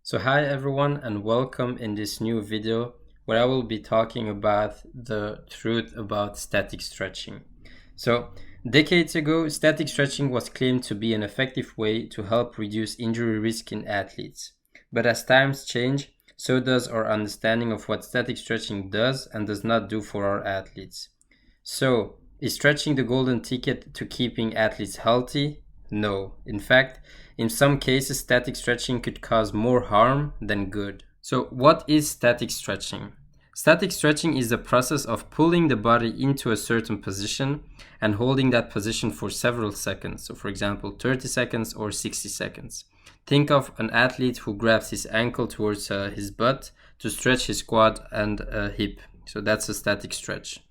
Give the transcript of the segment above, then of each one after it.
So hi everyone and welcome in this new video where I will be talking about the truth about static stretching. So decades ago, static stretching was claimed to be an effective way to help reduce injury risk in athletes. But as times change, so does our understanding of what static stretching does and does not do for our athletes. So, is stretching the golden ticket to keeping athletes healthy? No. In fact, in some cases, static stretching could cause more harm than good. So, what is static stretching? Static stretching is the process of pulling the body into a certain position and holding that position for several seconds. So, for example, 30 seconds or 60 seconds. Think of an athlete who grabs his ankle towards his butt to stretch his quad and hip. So, that's a static stretch.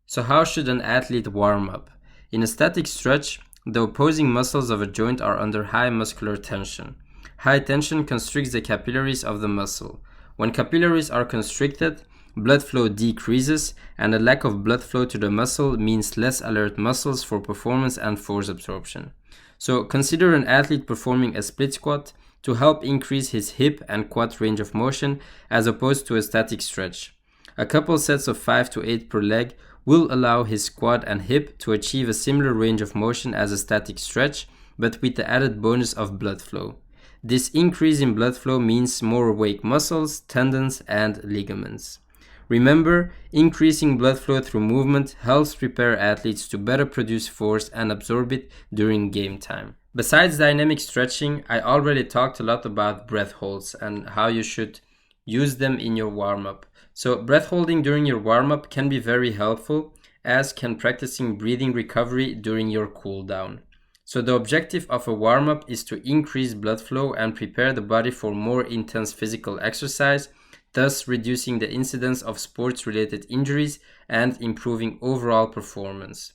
So how should an athlete warm up? In a static stretch, the opposing muscles of a joint are under high muscular tension. High tension constricts the capillaries of the muscle. When capillaries are constricted, blood flow decreases, and a lack of blood flow to the muscle means less alert muscles for performance and force absorption. So consider an athlete performing a split squat to help increase his hip and quad range of motion as opposed to a static stretch. A couple sets of 5 to 8 per leg will allow his quad and hip to achieve a similar range of motion as a static stretch, but with the added bonus of blood flow. This increase in blood flow means more awake muscles, tendons, and ligaments. Remember, increasing blood flow through movement helps prepare athletes to better produce force and absorb it during game time. Besides dynamic stretching, I already talked a lot about breath holds and how you should use them in your warm-up. So breath holding during your warm-up can be very helpful, as can practicing breathing recovery during your cool down. So the objective of a warm-up is to increase blood flow and prepare the body for more intense physical exercise, thus reducing the incidence of sports-related injuries and improving overall performance.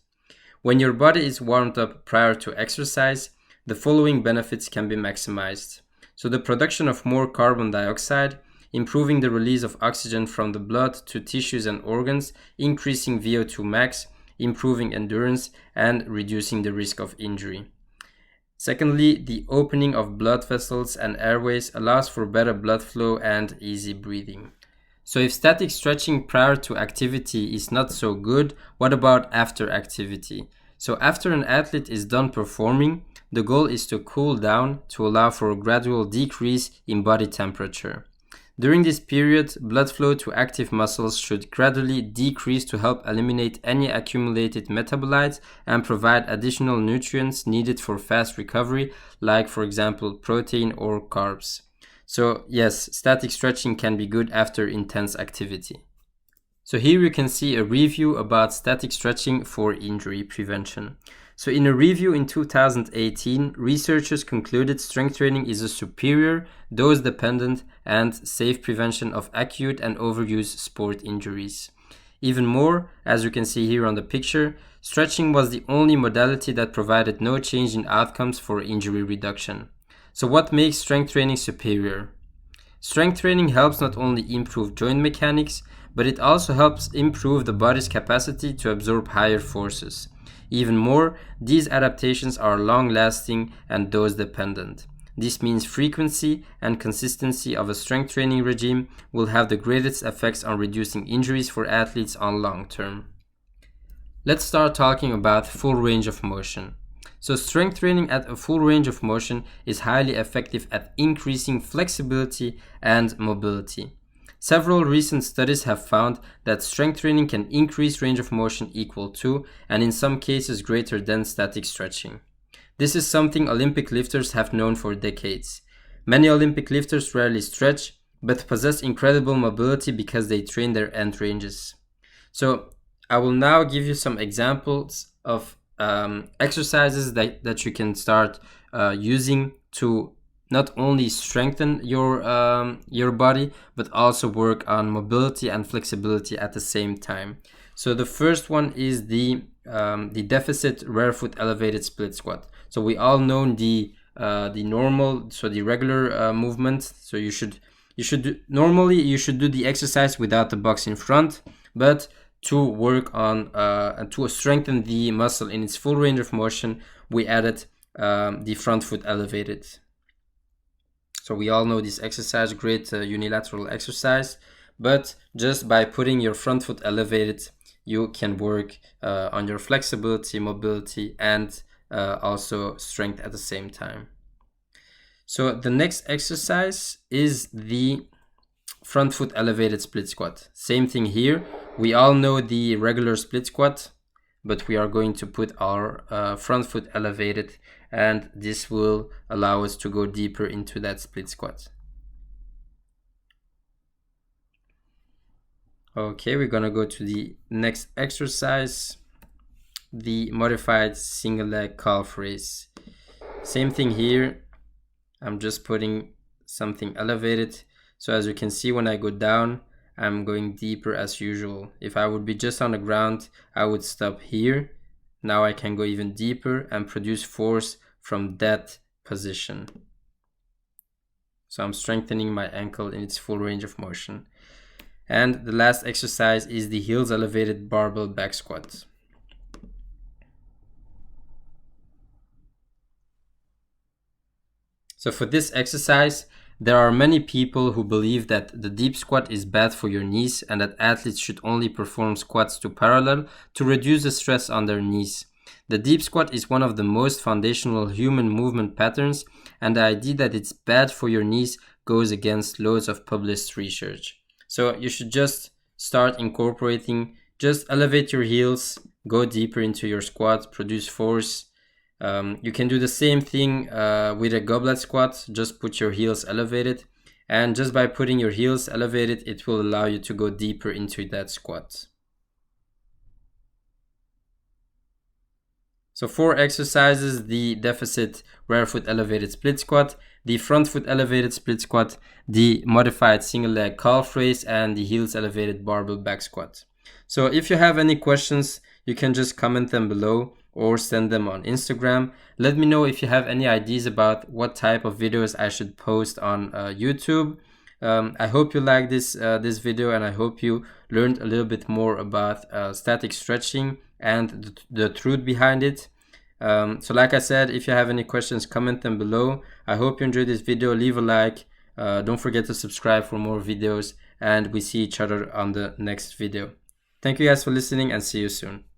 When your body is warmed up prior to exercise, the following benefits can be maximized. So the production of more carbon dioxide, improving the release of oxygen from the blood to tissues and organs, increasing VO2 max, improving endurance, and reducing the risk of injury. Secondly, the opening of blood vessels and airways allows for better blood flow and easy breathing. So if static stretching prior to activity is not so good, what about after activity? So after an athlete is done performing, the goal is to cool down to allow for a gradual decrease in body temperature. During this period, blood flow to active muscles should gradually decrease to help eliminate any accumulated metabolites and provide additional nutrients needed for fast recovery, like for example protein or carbs. So yes, static stretching can be good after intense activity. So here you can see a review about static stretching for injury prevention. So in a review in 2018, researchers concluded strength training is a superior, dose-dependent, and safe prevention of acute and overuse sport injuries. Even more, as you can see here on the picture, stretching was the only modality that provided no change in outcomes for injury reduction. So what makes strength training superior? Strength training helps not only improve joint mechanics, but it also helps improve the body's capacity to absorb higher forces. Even more, these adaptations are long-lasting and dose-dependent. This means frequency and consistency of a strength training regime will have the greatest effects on reducing injuries for athletes on long term. Let's start talking about full range of motion. So strength training at a full range of motion is highly effective at increasing flexibility and mobility. Several recent studies have found that strength training can increase range of motion equal to, and in some cases greater than, static stretching. This is something Olympic lifters have known for decades. Many Olympic lifters rarely stretch, but possess incredible mobility because they train their end ranges. So I will now give you some examples of exercises that you can start using to not only strengthen your body, but also work on mobility and flexibility at the same time. So the first one is the deficit rear foot elevated split squat. So we all know the normal, so the regular movement. So you should normally do the exercise without the box in front, but to work on and to strengthen the muscle in its full range of motion, we added the front foot elevated. So we all know this exercise, great unilateral exercise, but just by putting your front foot elevated, you can work on your flexibility, mobility, and also strength at the same time. So the next exercise is the front foot elevated split squat. Same thing here. We all know the regular split squat, but we are going to put our front foot elevated, and this will allow us to go deeper into that split squat. Okay, we're gonna go to the next exercise, the modified single leg calf raise. Same thing here. I'm just putting something elevated. So as you can see, when I go down, I'm going deeper as usual. If I would be just on the ground, I would stop here. Now I can go even deeper and produce force from that position. So I'm strengthening my ankle in its full range of motion. And the last exercise is the heels elevated barbell back squat. So for this exercise, there are many people who believe that the deep squat is bad for your knees and that athletes should only perform squats to parallel to reduce the stress on their knees. The deep squat is one of the most foundational human movement patterns, and the idea that it's bad for your knees goes against loads of published research. So you should just start incorporating, just elevate your heels, go deeper into your squat, produce force. You can do the same thing with a goblet squat, just put your heels elevated, and just by putting your heels elevated, it will allow you to go deeper into that squat. So 4 exercises: the deficit rear foot elevated split squat, the front foot elevated split squat, the modified single leg calf raise, and the heels elevated barbell back squat. So if you have any questions, you can just comment them below or send them on Instagram. Let me know if you have any ideas about what type of videos I should post on YouTube. I hope you like this video, and I hope you learned a little bit more about static stretching and the truth behind it. So like I said, if you have any questions, comment them below. I hope you enjoyed this video. Leave a like. Don't forget to subscribe for more videos, and we see each other on the next video. Thank you guys for listening, and see you soon.